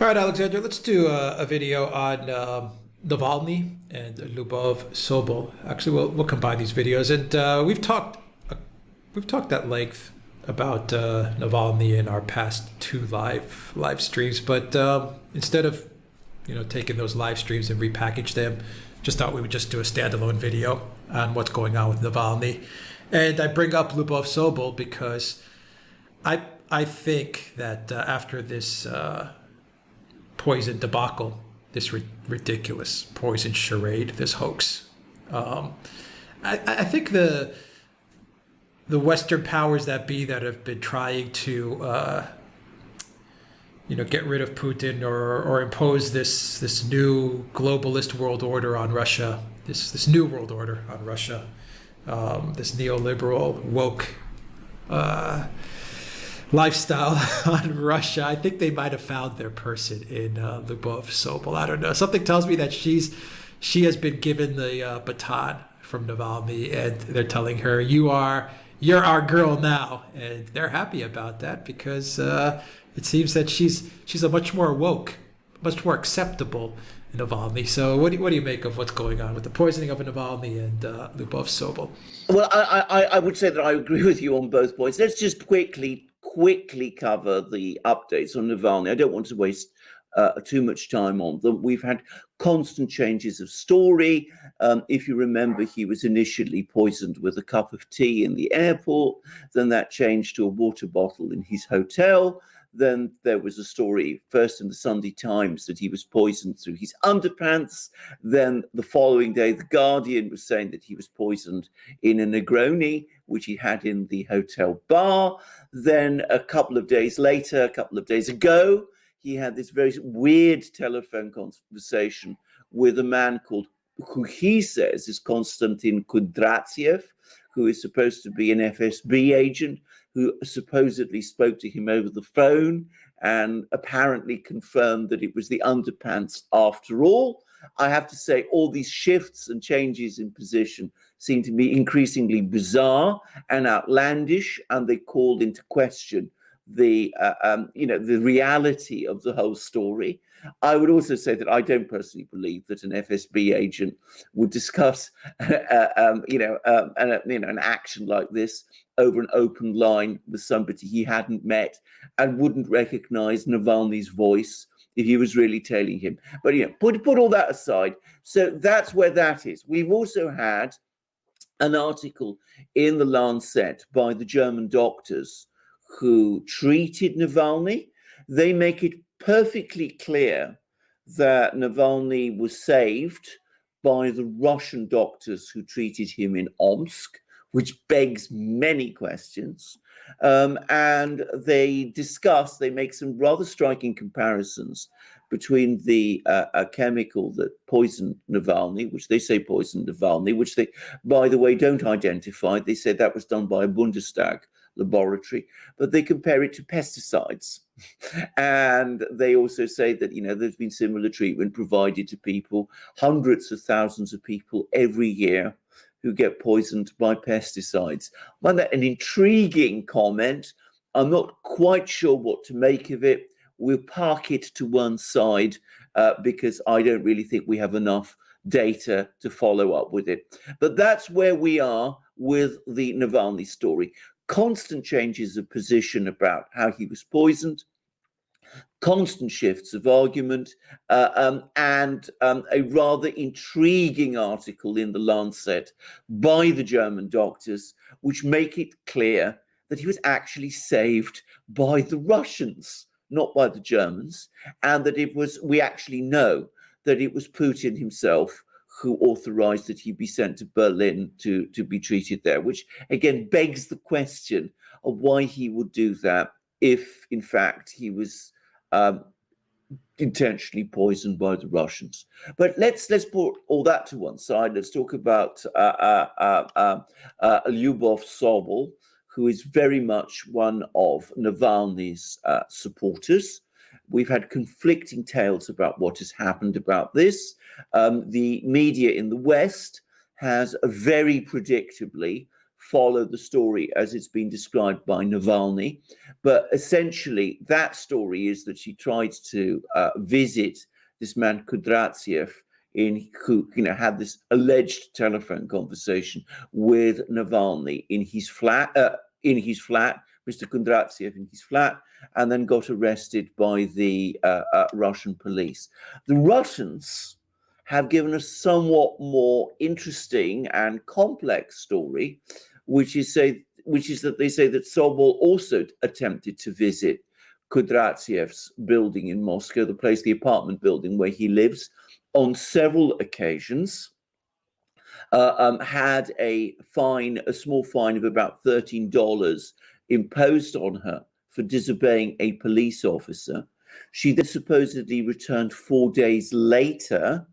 right, Alexander, let's do a video on Navalny and Lubov Sobol. Actually, we'll combine these videos, and we've talked at length about Navalny in our past two live streams. But instead of taking those live streams and repackage them, just thought we would just do a standalone video on what's going on with Navalny. And I bring up Lubov Sobol because I think that after this poison debacle, this ridiculous poison charade, this hoax, I think the Western powers that be that have been trying to get rid of Putin or impose this new globalist world order on Russia, this new world order on Russia, this neoliberal woke lifestyle on Russia. I think they might have found their person in Lubov Sobol. I don't know. Something tells me that she has been given the baton from Navalny, and they're telling her, you're our girl now, and they're happy about that because it seems that she's a much more woke, much more acceptable Navalny. So what do you make of what's going on with the poisoning of Navalny and Lubov Sobol? Well, I would say that I agree with you on both points. Let's just quickly cover the updates on Navalny. I don't want to waste too much time on them. We've had constant changes of story. If you remember, he was initially poisoned with a cup of tea in the airport. Then that changed to a water bottle in his hotel. Then there was a story first in the Sunday Times that he was poisoned through his underpants. Then the following day, the Guardian was saying that he was poisoned in a Negroni, which he had in the hotel bar. Then a couple of days ago, he had this very weird telephone conversation with a man who he says is Konstantin Kundratiev, who is supposed to be an FSB agent, who supposedly spoke to him over the phone and apparently confirmed that it was the underpants after all. I have to say, all these shifts and changes in position seem to be increasingly bizarre and outlandish, and they called into question the reality of the whole story. I would also say that I don't personally believe that an FSB agent would discuss an action like this over an open line with somebody he hadn't met and wouldn't recognize Navalny's voice if he was really telling him. But put all that aside. So that's where that is. We've also had an article in the Lancet by the German doctors who treated Navalny. They make it perfectly clear that Navalny was saved by the Russian doctors who treated him in Omsk, which begs many questions. And they make some rather striking comparisons between the chemical that poisoned Navalny, which they say poisoned Navalny, which they, by the way, don't identify. They say that was done by a Bundestag laboratory, but they compare it to pesticides. And they also say that, there's been similar treatment provided to people, hundreds of thousands of people every year who get poisoned by pesticides. I find that an intriguing comment. I'm not quite sure what to make of it. We'll park it to one side because I don't really think we have enough data to follow up with it. But that's where we are with the Navalny story. Constant changes of position about how he was poisoned, constant shifts of argument, and a rather intriguing article in the Lancet by the German doctors, which make it clear that he was actually saved by the Russians, not by the Germans, and that we actually know that it was Putin himself who authorized that he be sent to Berlin to be treated there, which again begs the question of why he would do that if, in fact, he was intentionally poisoned by the Russians. But let's put all that to one side. Let's talk about Lubov Sobol, who is very much one of Navalny's supporters. We've had conflicting tales about what has happened about this. The media in the West has very predictably follow the story as it's been described by Navalny, but essentially that story is that she tried to visit this man Kudratsev, who had this alleged telephone conversation with Navalny in his flat, Mr. Kudratsev in his flat, and then got arrested by the Russian police. The Russians have given a somewhat more interesting and complex story, which is that they say that Sobol also attempted to visit Kudratsev's building in Moscow, the apartment building where he lives, on several occasions. Had a small fine of about $13 imposed on her for disobeying a police officer. She then supposedly returned 4 days later,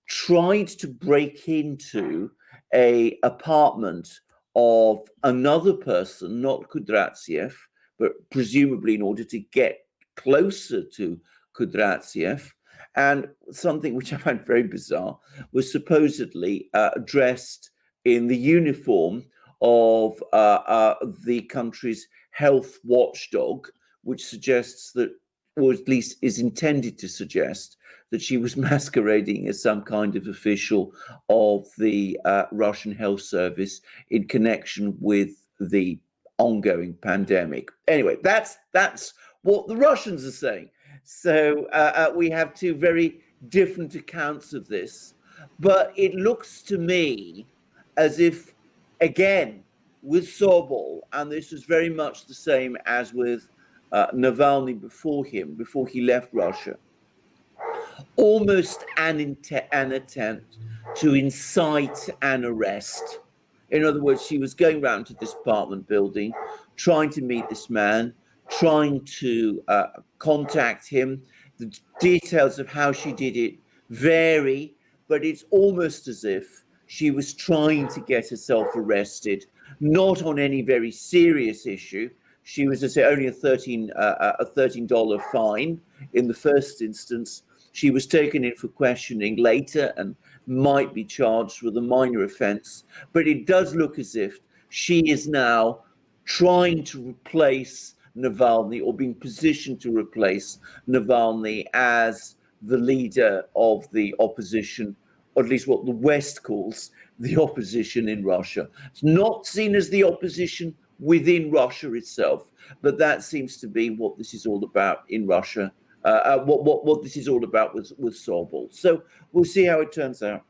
tried to break into an apartment of another person, not Kudratsev, but presumably in order to get closer to Kudratsev. And something which I found very bizarre was supposedly dressed in the uniform of the country's health watchdog, which suggests that, or at least is intended to suggest, that she was masquerading as some kind of official of the Russian health service in connection with the ongoing pandemic. Anyway, that's what the Russians are saying. So we have two very different accounts of this. But it looks to me as if, again, with Sobol, and this is very much the same as with Navalny before he left Russia, almost an attempt to incite an arrest. In other words, she was going round to this apartment building, trying to meet this man, trying to contact him. The details of how she did it vary, but it's almost as if she was trying to get herself arrested, not on any very serious issue. She was, as I say, only a $13 fine in the first instance. She was taken in for questioning later and might be charged with a minor offense. But it does look as if she is now trying to replace Navalny, or being positioned to replace Navalny as the leader of the opposition, or at least what the West calls the opposition in Russia. It's not seen as the opposition within Russia itself, but that seems to be what this is all about in Russia, what this is all about with Sobol. So we'll see how it turns out.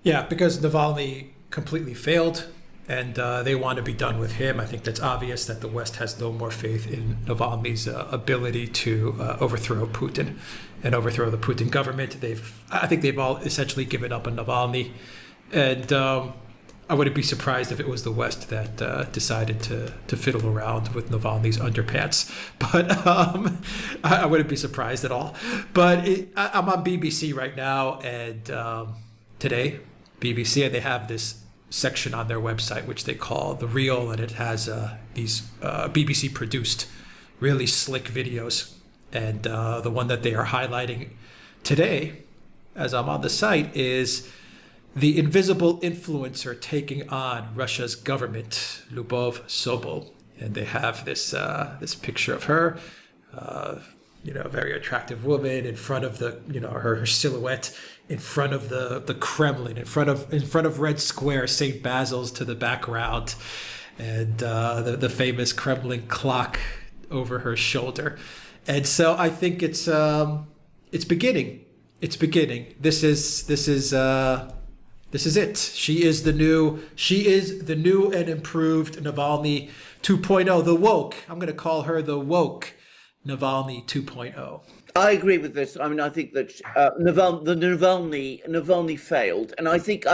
Yeah, because Navalny completely failed, and they want to be done with him. I think that's obvious that the West has no more faith in Navalny's ability to overthrow Putin and overthrow the Putin government. I think they've all essentially given up on Navalny, and I wouldn't be surprised if it was the West that decided to fiddle around with Navalny's underpants. But I wouldn't be surprised at all. But I'm on BBC right now, and today, BBC, and they have this section on their website which they call The Real, and it has these BBC produced really slick videos, and the one that they are highlighting today as I'm on the site is the invisible influencer taking on Russia's government, Lyubov Sobol. And they have this this picture of her, a very attractive woman in front of the, her silhouette in front of the Kremlin, in front of Red Square, St. Basil's to the background, and the famous Kremlin clock over her shoulder. And so I think it's beginning. It's beginning. This is it. She is the new and improved Navalny 2.0, the woke. I'm going to call her the woke Navalny 2.0. I agree with this. I mean, I think that Navalny failed, and I think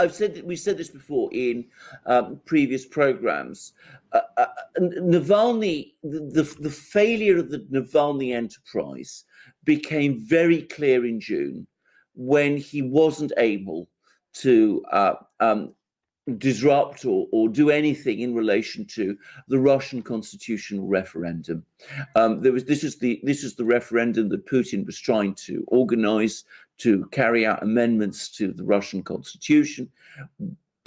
we said this before in previous programs. Navalny, the failure of the Navalny enterprise became very clear in June when he wasn't able to disrupt or do anything in relation to the Russian constitutional referendum. This is the referendum that Putin was trying to organize to carry out amendments to the Russian constitution.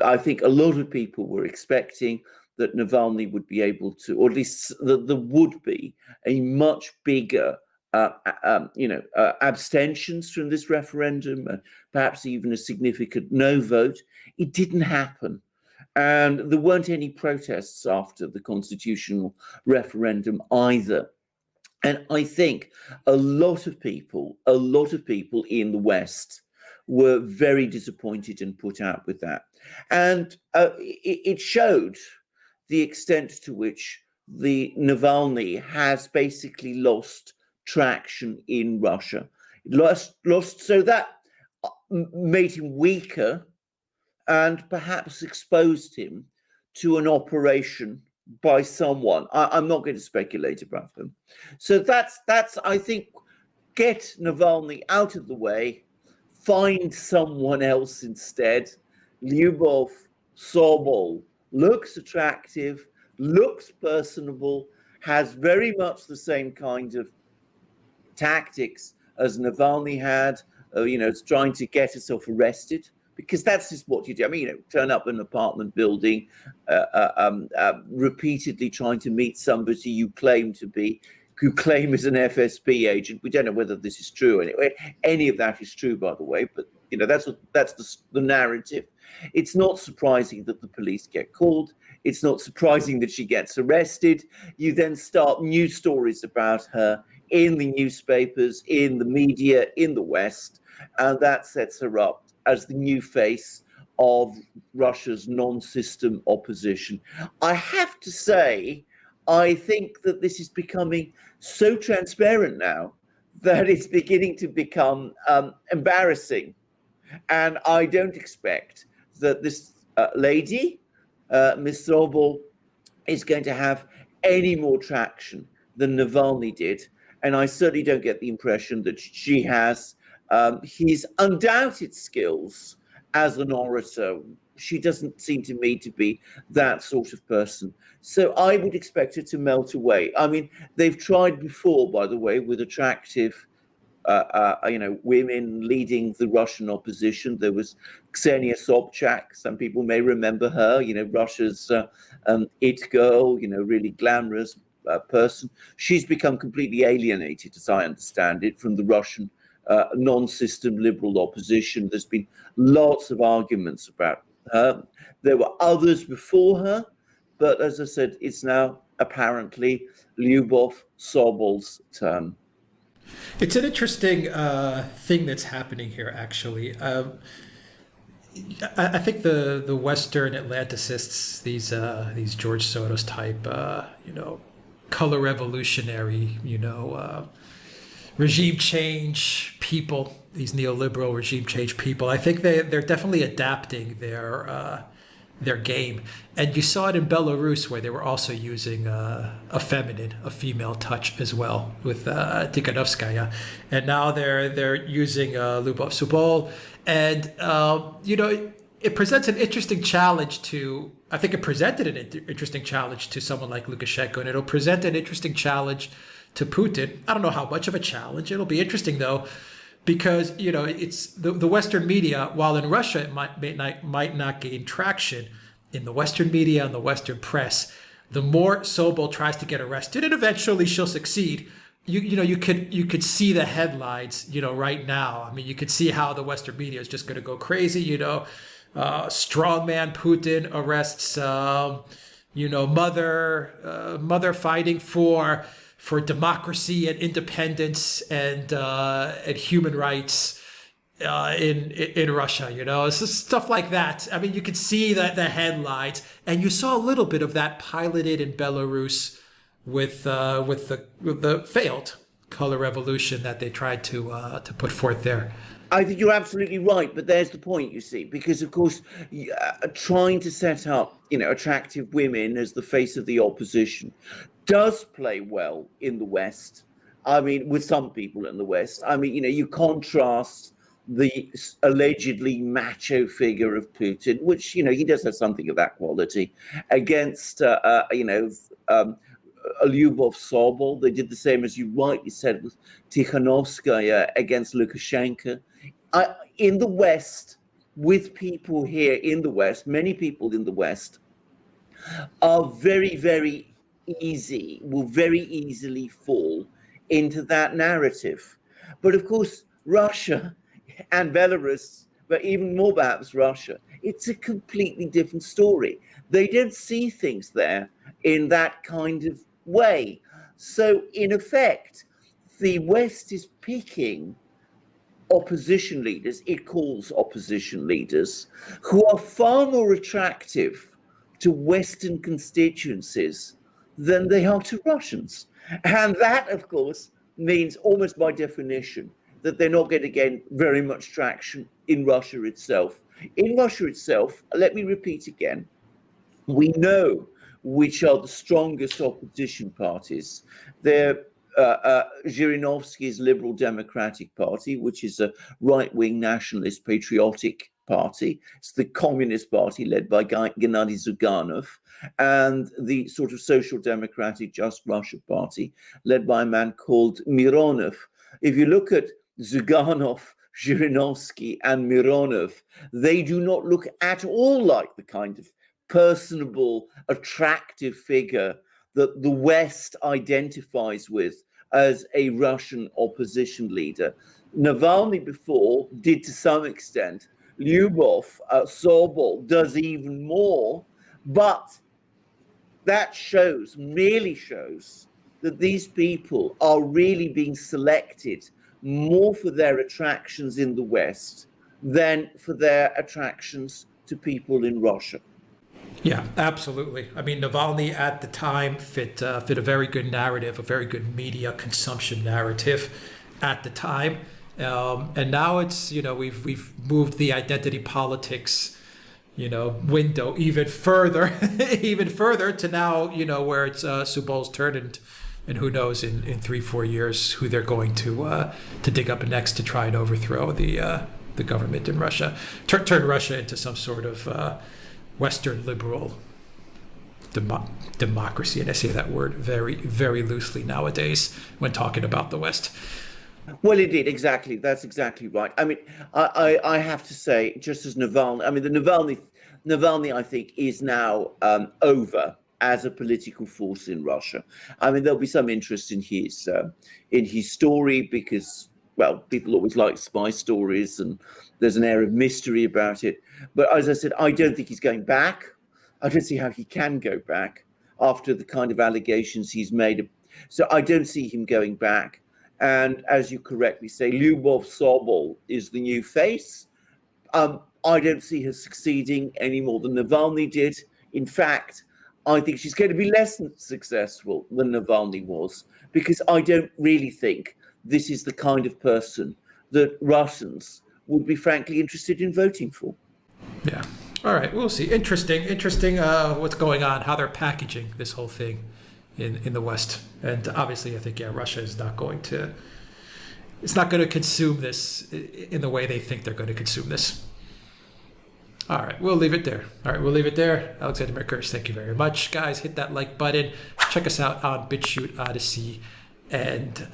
I think a lot of people were expecting that Navalny would be able to, or at least that there would be a much bigger, abstentions from this referendum, and perhaps even a significant no vote. It didn't happen. And there weren't any protests after the constitutional referendum either. And I think a lot of people in the West were very disappointed and put out with that. And it showed the extent to which the Navalny has basically lost traction in Russia. Lost, so that made him weaker and perhaps exposed him to an operation by someone. I'm not going to speculate about them. So that's I think, get Navalny out of the way, find someone else instead. Lyubov Sobol looks attractive, looks personable, has very much the same kind of tactics as Navalny had, trying to get herself arrested, because that's just what you do. I mean, turn up in an apartment building, repeatedly trying to meet somebody you claim is an FSB agent. We don't know whether this is true anyway. Any of that is true, by the way, but that's the narrative. It's not surprising that the police get called. It's not surprising that she gets arrested. You then start news stories about her in the newspapers, in the media, in the West, and that sets her up as the new face of Russia's non-system opposition. I have to say, I think that this is becoming so transparent now that it's beginning to become embarrassing. And I don't expect that this lady, Ms. Sobol, is going to have any more traction than Navalny did. And I certainly don't get the impression that she has his undoubted skills as an orator. She doesn't seem to me to be that sort of person. So I would expect her to melt away. I mean, they've tried before, by the way, with attractive women leading the Russian opposition. There was Ksenia Sobchak. Some people may remember her, Russia's it girl, really glamorous person. She's become completely alienated, as I understand it, from the Russian non-system liberal opposition. There's been lots of arguments about her. There were others before her, but as I said, it's now apparently Lyubov Sobol's turn. It's an interesting thing that's happening here, actually. I think the Western Atlanticists, these George Soros type, color revolutionary, regime change people, these neoliberal regime change people, I think they're definitely adapting their game. And you saw it in Belarus, where they were also using a female touch as well with Tikhanovskaya. And now they're using Lyubov Sobol. And, it presents an interesting challenge I think it presented an interesting challenge to someone like Lukashenko, and it'll present an interesting challenge to Putin. I don't know how much of a challenge. It'll be interesting, though, because, it's the Western media, while in Russia it might not gain traction, in the Western media and the Western press, the more Sobol tries to get arrested, and eventually she'll succeed, you could see the headlines, right now. I mean, you could see how the Western media is just going to go crazy. Strongman Putin arrests, mother fighting for democracy and independence and human rights in Russia. It's just stuff like that. I mean, you could see that the headlines, and you saw a little bit of that piloted in Belarus with the failed color revolution that they tried to put forth there. I think you're absolutely right, but there's the point, you see, because of course, trying to set up, attractive women as the face of the opposition does play well in the West. I mean, with some people in the West. I mean, you contrast the allegedly macho figure of Putin, which, he does have something of that quality, against, Lyubov Sobol. They did the same, as you rightly said, with Tikhanovskaya against Lukashenko. In the West, with people here in the West, many people in the West, are very, very easy, will very easily fall into that narrative. But of course, Russia and Belarus, but even more perhaps Russia, it's a completely different story. They don't see things there in that kind of way. So, in effect, the West is picking opposition leaders, it calls opposition leaders, who are far more attractive to Western constituencies than they are to Russians. And that, of course, means almost by definition that they're not going to gain very much traction in Russia itself. In Russia itself, let me repeat again, we know which are the strongest opposition parties. They're Zhirinovsky's Liberal Democratic Party, which is a right-wing nationalist patriotic party. It's the Communist Party led by Gennady Zyuganov, and the sort of Social Democratic Just Russia Party led by a man called Mironov. If you look at Zyuganov, Zhirinovsky, and Mironov, they do not look at all like the kind of personable, attractive figure that the West identifies with as a Russian opposition leader. Navalny before did to some extent. Lyubov, Sobol does even more, but that merely shows that these people are really being selected more for their attractions in the West than for their attractions to people in Russia. Yeah, absolutely. I mean, Navalny at the time fit a very good narrative, a very good media consumption narrative at the time, and now it's we've moved the identity politics window even further, even further to now where it's Sobol's turn, and who knows in 3-4 years who they're going to dig up next to try and overthrow the government in Russia, turn Russia into some sort of Western liberal democracy, and I say that word very, very loosely nowadays when talking about the West. Well, indeed, exactly. That's exactly right. I mean, I have to say, just as Navalny, I mean, the Navalny, I think, is now over as a political force in Russia. I mean, there'll be some interest in his story because, well, people always like spy stories and there's an air of mystery about it. But as I said, I don't think he's going back. I don't see how he can go back after the kind of allegations he's made. So I don't see him going back. And as you correctly say, Lyubov Sobol is the new face. I don't see her succeeding any more than Navalny did. In fact, I think she's going to be less successful than Navalny was, because I don't really think this is the kind of person that Russians would be frankly interested in voting for. Yeah. All right. We'll see. Interesting. What's going on? How they're packaging this whole thing in the West, and obviously, I think Russia is not going to. It's not going to consume this in the way they think they're going to consume this. All right, we'll leave it there. Alexander Merkers, thank you very much. Guys, hit that like button. Check us out on BitChute, Odyssey, and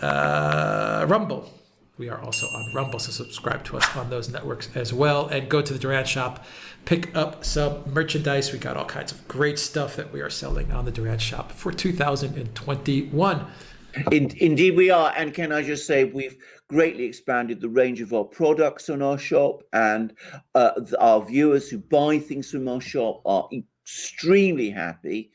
Rumble. We are also on Rumble, so subscribe to us on those networks as well. And go to the Duran shop, pick up some merchandise. We got all kinds of great stuff that we are selling on the Duran shop for 2021. Indeed we are. And can I just say, we've greatly expanded the range of our products on our shop, and our viewers who buy things from our shop are extremely happy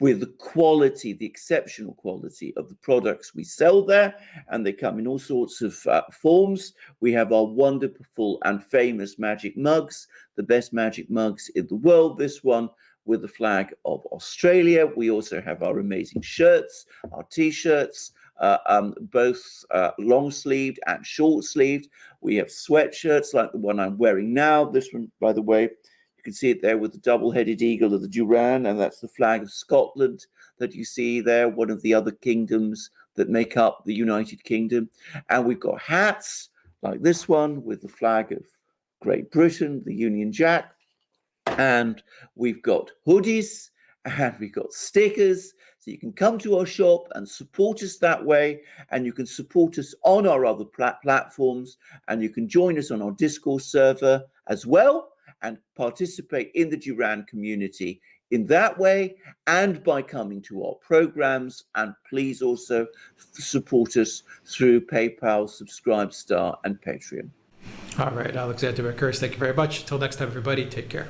with the quality, the exceptional quality of the products we sell there, and they come in all sorts of forms. We have our wonderful and famous magic mugs, the best magic mugs in the world, this one with the flag of Australia. We also have our amazing shirts, our t-shirts, both long-sleeved and short-sleeved. We have sweatshirts like the one I'm wearing now. This one, by the way, you can see it there with the double-headed eagle of the Duran, and that's the flag of Scotland that you see there, one of the other kingdoms that make up the United Kingdom. And we've got hats like this one with the flag of Great Britain, the Union Jack. And we've got hoodies, and we've got stickers. So you can come to our shop and support us that way, and you can support us on our other platforms, and you can join us on our Discourse server as well and participate in the Duran community in that way, and by coming to our programs. And please also support us through PayPal, Subscribestar, and Patreon. All right, Alexander Mercouris, thank you very much. Until next time, everybody, take care.